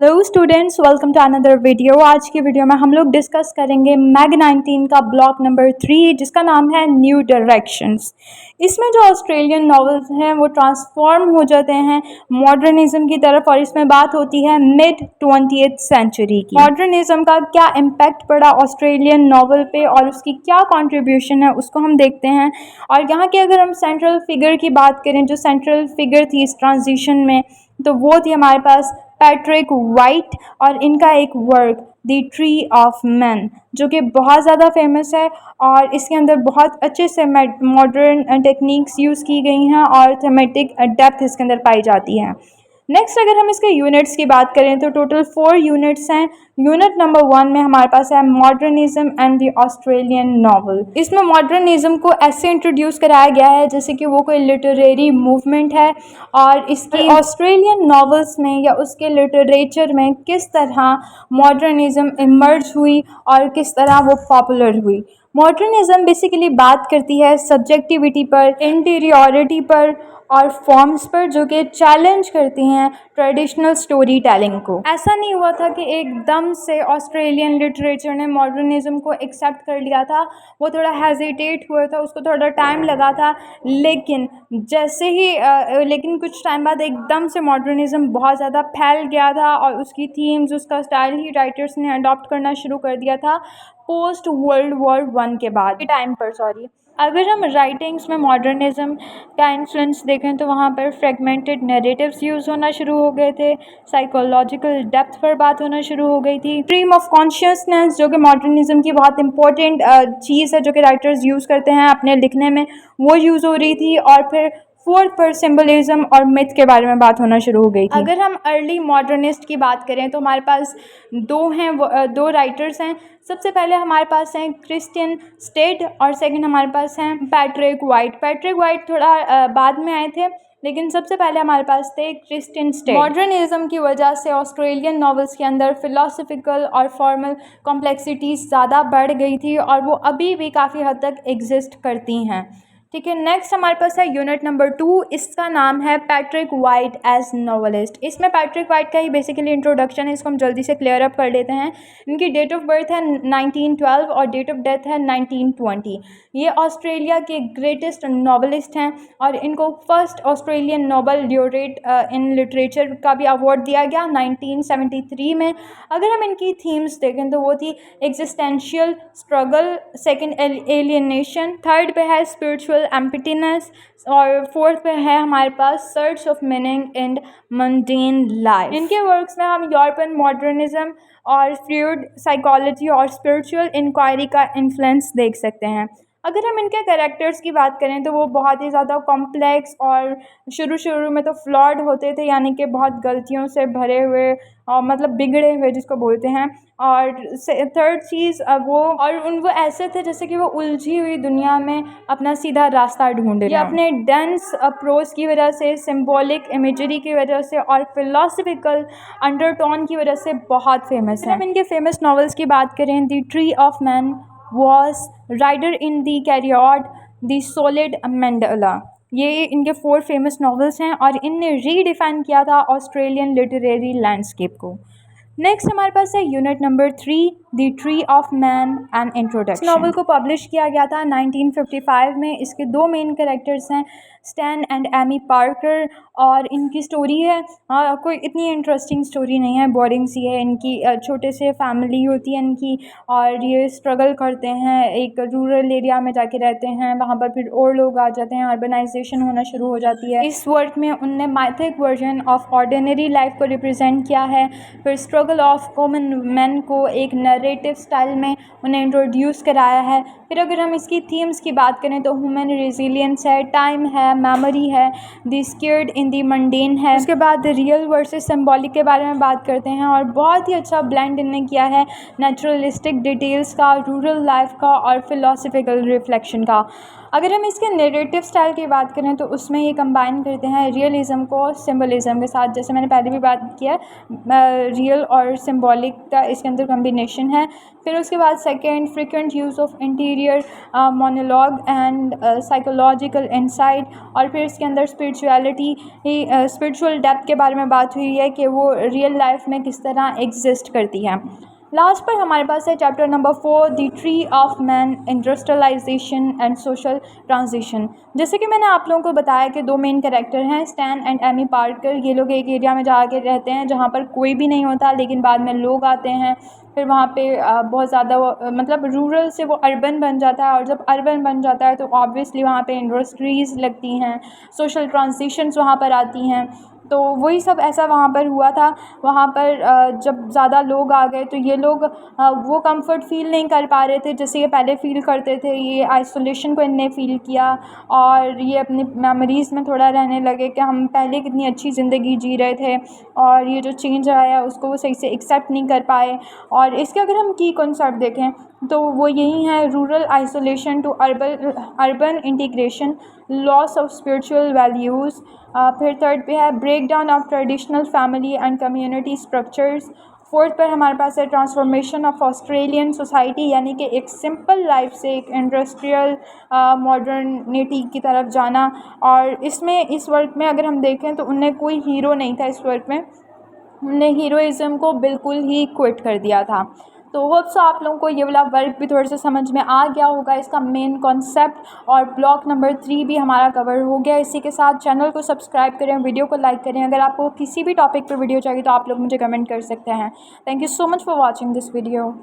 Hello students, welcome to another video. आज की video में हम लोग डिस्कस करेंगे मैग 19 का ब्लॉक नंबर 3 जिसका नाम है न्यू डायरेक्शंस। इसमें जो ऑस्ट्रेलियन नॉवेल्स हैं वो ट्रांसफॉर्म हो जाते हैं मॉडर्निज्म की तरफ, और इसमें बात होती है मिड 20th सेंचुरी की। मॉडर्निज्म का क्या इम्पैक्ट पड़ा ऑस्ट्रेलियन नॉवल पे और उसकी क्या कंट्रीब्यूशन है उसको हम देखते हैं। और यहाँ के अगर हम सेंट्रल फिगर की बात करें, जो सेंट्रल फिगर थी इस ट्रांजिशन में, तो वो थी हमारे पास पैट्रिक वाइट, और इनका एक work the tree of man जो कि बहुत ज़्यादा फेमस है और इसके अंदर बहुत अच्छे से मॉडर्न टेक्निक्स यूज़ की गई हैं और थेमेटिक डेप्थ इसके अंदर पाई जाती है। नेक्स्ट अगर हम इसके यूनिट्स की बात करें तो टोटल 4 यूनिट्स हैं। यूनिट नंबर 1 में हमारे पास है modernism and the Australian novel. इसमें मॉडर्निज्म को ऐसे इंट्रोड्यूस कराया गया है जैसे कि वो कोई लिटरेरी मूवमेंट है, और इसकी ऑस्ट्रेलियन नॉवेल्स में या उसके लिटरेचर में किस तरह मॉडर्निज्म इमर्ज हुई और किस तरह वो पॉपुलर हुई। मॉडर्निज्म बेसिकली बात करती है सब्जेक्टिविटी पर, इंटीरियरिटी पर और फॉर्म्स पर, जो कि चैलेंज करती हैं ट्रेडिशनल स्टोरी टेलिंग को। ऐसा नहीं हुआ था कि एकदम से ऑस्ट्रेलियन लिटरेचर ने मॉडर्निज्म को एक्सेप्ट कर लिया था, वो थोड़ा हेजिटेट हुआ था, उसको थोड़ा टाइम लगा था, लेकिन जैसे ही लेकिन कुछ टाइम बाद एकदम से मॉडर्निज्म बहुत ज़्यादा फैल गया था और उसकी थीम्स, उसका स्टाइल ही राइटर्स ने अडॉप्ट करना शुरू कर दिया था पोस्ट वर्ल्ड वॉर 1 के बाद के टाइम पर। अगर हम राइटिंग्स में मॉडर्निज्म का इन्फ्लुएंस देखें तो वहाँ पर फ्रेगमेंटेड नैरेटिव्स यूज़ होना शुरू हो गए थे, साइकोलॉजिकल डेप्थ पर बात होना शुरू हो गई थी, स्ट्रीम ऑफ कॉन्शियसनेस जो कि मॉडर्निज्म की बहुत इंपॉर्टेंट चीज़ है जो कि राइटर्स यूज़ करते हैं अपने लिखने में, वो यूज़ हो रही थी। और फिर फोर्थ पर सिंबलिज्म और मिथ के बारे में बात होना शुरू हो गई थी। अगर हम अर्ली मॉडर्निस्ट की बात करें तो हमारे पास दो राइटर्स हैं। सबसे पहले हमारे पास हैं क्रिस्टियन स्टेड और सेकंड हमारे पास हैं पैट्रिक वाइट। पैट्रिक वाइट थोड़ा बाद में आए थे, लेकिन सबसे पहले हमारे पास थे क्रिस्टियन स्टेड। मॉडर्निज्म की वजह से ऑस्ट्रेलियन नॉवेल्स के अंदर फिलोसफिकल और फॉर्मल कॉम्प्लेक्सिटीज़ ज़्यादा बढ़ गई थी और वो अभी भी काफ़ी हद तक एग्जिस्ट करती हैं। ठीक है, नेक्स्ट हमारे पास है यूनिट नंबर 2। इसका नाम है पैट्रिक वाइट एज नॉवलिस्ट। इसमें पैट्रिक वाइट का ही बेसिकली इंट्रोडक्शन है, इसको हम जल्दी से क्लियर अप कर लेते हैं। इनकी डेट ऑफ बर्थ है 1912 और डेट ऑफ डेथ है 1920। ये ऑस्ट्रेलिया के ग्रेटेस्ट नॉवलिस्ट हैं और इनको first Australian Nobel laureate in literature का भी अवार्ड दिया गया 1973 में। अगर हम इनकी थीम्स देखें तो वो थी existential struggle, second alienation, third पे है स्पिरिचुअल एम्प्टीनेस और फोर्थ पे है हमारे पास search of meaning in mundane life. इनके वर्क्स में हम यूरोपियन मॉडर्निज्म और फ्लूइड साइकोलॉजी और स्पिरिचुअल इंक्वायरी का इन्फ्लुएंस देख सकते हैं। अगर हम इनके कैरेक्टर्स की बात करें तो वो बहुत ही ज़्यादा कॉम्प्लेक्स और शुरू में तो फ्लॉड होते थे, यानी कि बहुत गलतियों से भरे हुए और मतलब बिगड़े हुए जिसको बोलते हैं। और थर्ड चीज़ वो ऐसे थे जैसे कि वो उलझी हुई दुनिया में अपना सीधा रास्ता ढूंढ रहे हैं। अपने डेंस अप्रोच की वजह से, सिंबॉलिक इमेजरी की वजह से और फिलोसफिकल अंडरटोन की वजह से बहुत फेमस है। हम इनके फेमस नॉवेल्स की बात करें, the tree of man, Voss, rider in the chariot, the solid mandala, ये इनके 4 फेमस नॉवेल्स हैं और इनने रीडिफाइन किया था ऑस्ट्रेलियन लिटरेरी लैंडस्केप को। नेक्स्ट हमारे पास है unit number 3, the tree of man and introduction. Novel को पब्लिश किया गया था 1955 में। इसके 2 मेन कैरेक्टर्स हैं, स्टैन एंड एमी पार्कर, और इनकी स्टोरी है कोई इतनी इंटरेस्टिंग स्टोरी नहीं है, बोरिंग सी है। इनकी छोटे से फैमिली होती है इनकी और ये स्ट्रगल करते हैं, एक रूरल एरिया में जाके रहते हैं, वहाँ पर फिर और लोग आ जाते हैं, अर्बनाइजेशन होना शुरू हो जाती है। इस वर्क में उनने माइथिक वर्जन ऑफ ऑर्डिनरी लाइफ को रिप्रेजेंट किया है। फिर स्ट्रगल ऑफ कॉमन मैन को एक नरेटिव स्टाइल में उन्हें इंट्रोड्यूस कराया है। फिर अगर हम इसकी थीम्स की बात करें तो ह्यूमन रेजिलियंस है, टाइम है, मेमोरी है, the scared in the mundane है। उसके बाद रियल वर्सेस सिंबॉलिक के बारे में बात करते हैं और बहुत ही अच्छा ब्लेंड इन्होंने किया है नेचुरलिस्टिक डिटेल्स का, रूरल लाइफ का और फिलोसफिकल रिफ्लेक्शन का। अगर हम इसके नैरेटिव स्टाइल की बात करें तो उसमें ये कंबाइन करते हैं रियलिज़म को सिंबलिज़म के साथ, जैसे मैंने पहले भी बात किया रियल और सिंबॉलिक का इसके अंदर कम्बिनेशन है। फिर उसके बाद second, frequent use of interior monologue and psychological insight, और फिर इसके अंदर स्पिरिचुअलिटी, स्पिरिचुअल डेप्थ के बारे में बात हुई है कि वो रियल लाइफ में किस तरह एग्जिस्ट करती है। लास्ट पर हमारे पास है chapter number 4, the tree of man, industrialisation and social transition. जैसे कि मैंने आप लोगों को बताया कि दो मेन कैरेक्टर हैं, स्टैन एंड एमी पार्कर। ये लोग एक एरिया में जाके रहते हैं जहाँ पर कोई भी नहीं होता, लेकिन बाद में लोग आते हैं, फिर वहाँ पे बहुत ज़्यादा मतलब रूरल से वो अर्बन बन जाता है, और जब अर्बन बन जाता है तो ऑब्वियसली वहाँ पे इंडस्ट्रीज़ लगती हैं, सोशल ट्रांजिशंस वहाँ पर आती हैं। तो वही सब ऐसा वहाँ पर हुआ था। वहाँ पर जब ज़्यादा लोग आ गए तो ये लोग वो कंफर्ट फ़ील नहीं कर पा रहे थे जैसे ये पहले फ़ील करते थे। ये आइसोलेशन को इनने फ़ील किया, और ये अपनी मेमोरीज़ में थोड़ा रहने लगे कि हम पहले कितनी अच्छी ज़िंदगी जी रहे थे, और ये जो चेंज आया उसको वो सही से एक्सेप्ट नहीं कर पाए। और इसके अगर हम की कॉन्सेप्ट देखें तो वो यही है, rural isolation to urban integration, loss of spiritual values. फिर थर्ड पे है break down of traditional family and community structures. Fourth पर हमारे पास है ट्रांसफॉर्मेशन ऑफ ऑस्ट्रेलियन सोसाइटी, यानी कि एक सिंपल लाइफ से एक इंडस्ट्रियल मॉडर्निटी की तरफ जाना। और इसमें इस वर्क में अगर हम देखें तो उनने कोई हीरो नहीं था इस वर्क में, उनने हीरोइज़्म को बिल्कुल ही क्विट कर दिया था। तो होप सो आप लोगों को ये वाला वर्क भी थोड़ा सा समझ में आ गया होगा, इसका मेन कॉन्सेप्ट, और ब्लॉक नंबर 3 भी हमारा कवर हो गया। इसी के साथ चैनल को सब्सक्राइब करें, वीडियो को लाइक करें। अगर आपको किसी भी टॉपिक पर वीडियो चाहिए तो आप लोग मुझे कमेंट कर सकते हैं। Thank you so much for watching this video.